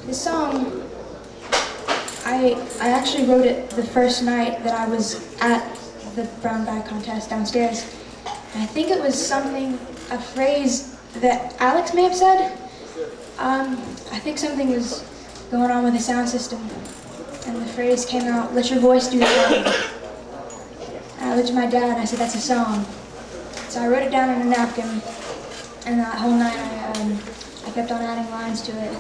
This song, I actually wrote it the first night that I was at the brown bag contest downstairs. And I think it was a phrase that Alex may have said. I think something was going on with the sound system, and the phrase came out, "Let your voice do the talking." And I looked at my dad and I said, "That's a song." So I wrote it down on a napkin, and that whole night I kept on adding lines to it,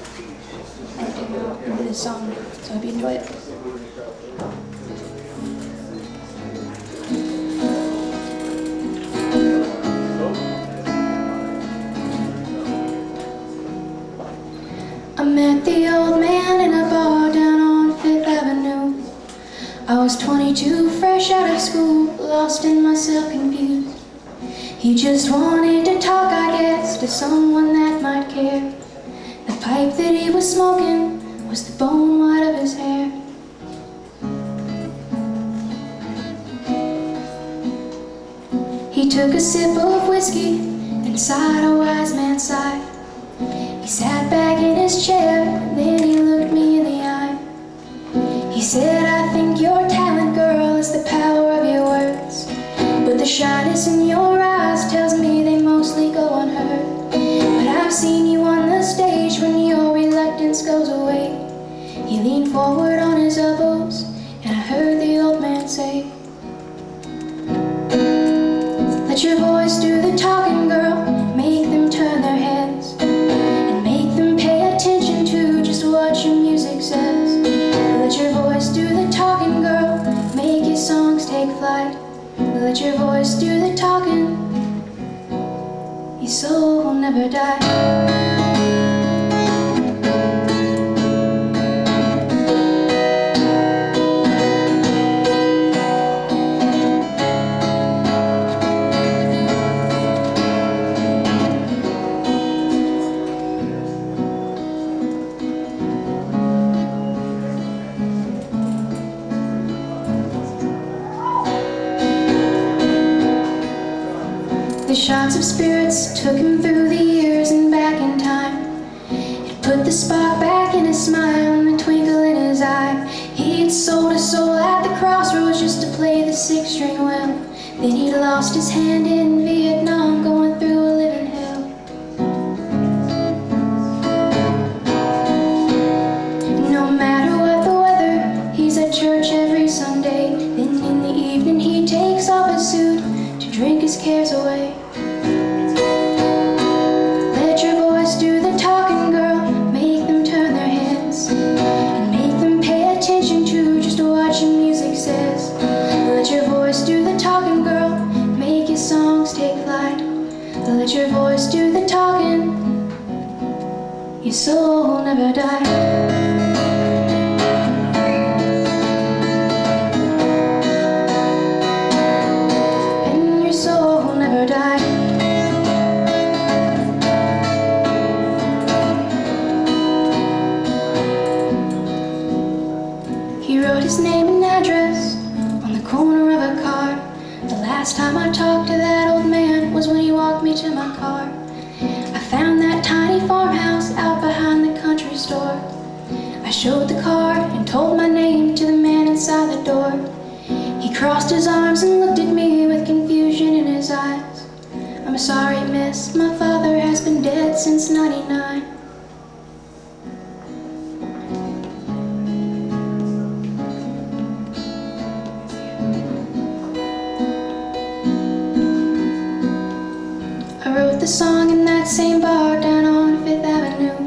and it came out into this song. So I hope you enjoy it. I met the old man in a bar down on Fifth Avenue. I was 22, fresh out of school, lost in myself, confused. He just wanted to talk, I guess, to someone that might care. The pipe that he was smoking was the bone white of his hair. He took a sip of whiskey and sighed a wise man's sigh. He sat back in his chair and then he looked me in the eye. He said, "I think your talent, girl, is the power of your words, but the shyness in your eyes tells me they mostly go unheard. But I've seen you on the stage when your reluctance goes away." He leaned forward on his elbows and I heard the old man say, "Let your voice do the talking, girl, make them turn their heads, and make them pay attention to just what your music says. Let your voice do the talking, girl, make your songs take flight. Let your voice do the talking, your soul will never die." The shots of spirits took him through the years and back in time. It put the spark back in his smile and the twinkle in his eye. He had sold his soul at the crossroads just to play the six-string well. Then he'd lost his hand in Vietnam, going through a living hell. No matter what the weather, he's at church every Sunday. Then in the evening he takes off his suit to drink his cares away. Let your voice do the talking, girl, make them turn their heads, and make them pay attention to just what your music says. Let your voice do the talking, girl, make your songs take flight. Let your voice do the talking, your soul will never die. He wrote his name and address on the corner of a car. The last time I talked to that old man was when he walked me to my car. I found that tiny farmhouse out behind the country store. I showed the card and told my name to the man inside the door. He crossed his arms and looked at me with confusion in his eyes. "I'm sorry, miss, my father has been dead since '99. I wrote the song in that same bar down on Fifth Avenue.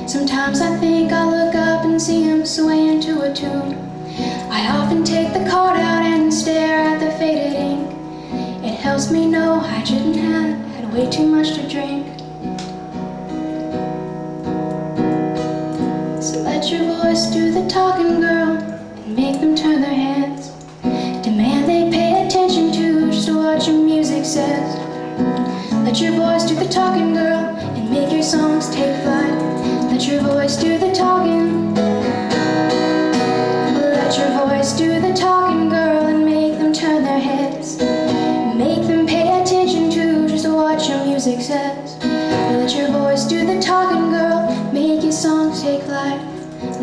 Sometimes I think I look up and see him swaying to a tune. I often take the card out and stare at the faded ink. It helps me know I shouldn't have had way too much to drink. So let your voice do the talking, girl, and make them turn their heads. Demand they pay attention to just what your music says. Let your voice do the talking, girl, and make your songs take flight. Let your voice do the talking. Let your voice do the talking, girl, and make them turn their heads. Make them pay attention to just what your music says. Let your voice do the talking, girl, make your songs take flight.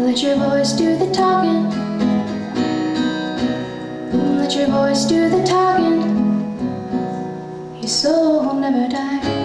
Let your voice do the talking. Let your voice do the talking. Your soul will never die.